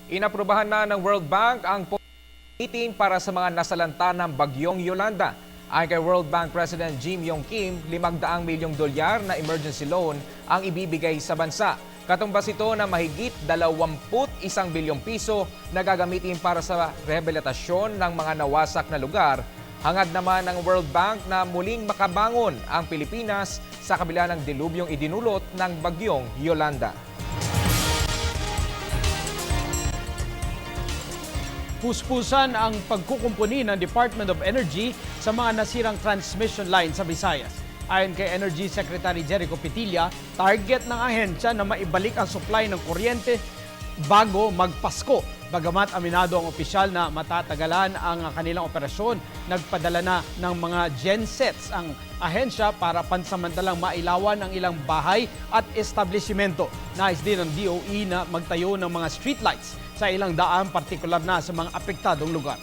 Inaprubahan na ng World Bank ang meeting para sa mga nasalanta ng bagyong Yolanda. Ayon kay World Bank President Jim Yong Kim, $500 milyong na emergency loan ang ibibigay sa bansa. Katumbas ito na mahigit 21 bilyong piso na gagamitin para sa rehabilitasyon ng mga nawasak na lugar. Hangad naman ng World Bank na muling makabangon ang Pilipinas sa kabila ng dilubyong idinulot ng bagyong Yolanda. Puspusan ang pagkukumpuni ng Department of Energy sa mga nasirang transmission line sa Visayas. Ayon kay Energy Secretary Jericho Pitilla, target ng ahensya na maibalik ang supply ng kuryente bago magpasko. Bagamat aminado ang opisyal na matatagalan ang kanilang operasyon, nagpadala na ng mga gensets ang ahensya para pansamantalang mailawan ang ilang bahay at establishmento. Nais din ng DOE na magtayo ng mga streetlights sa ilang daan, partikular na sa mga apektadong lugar.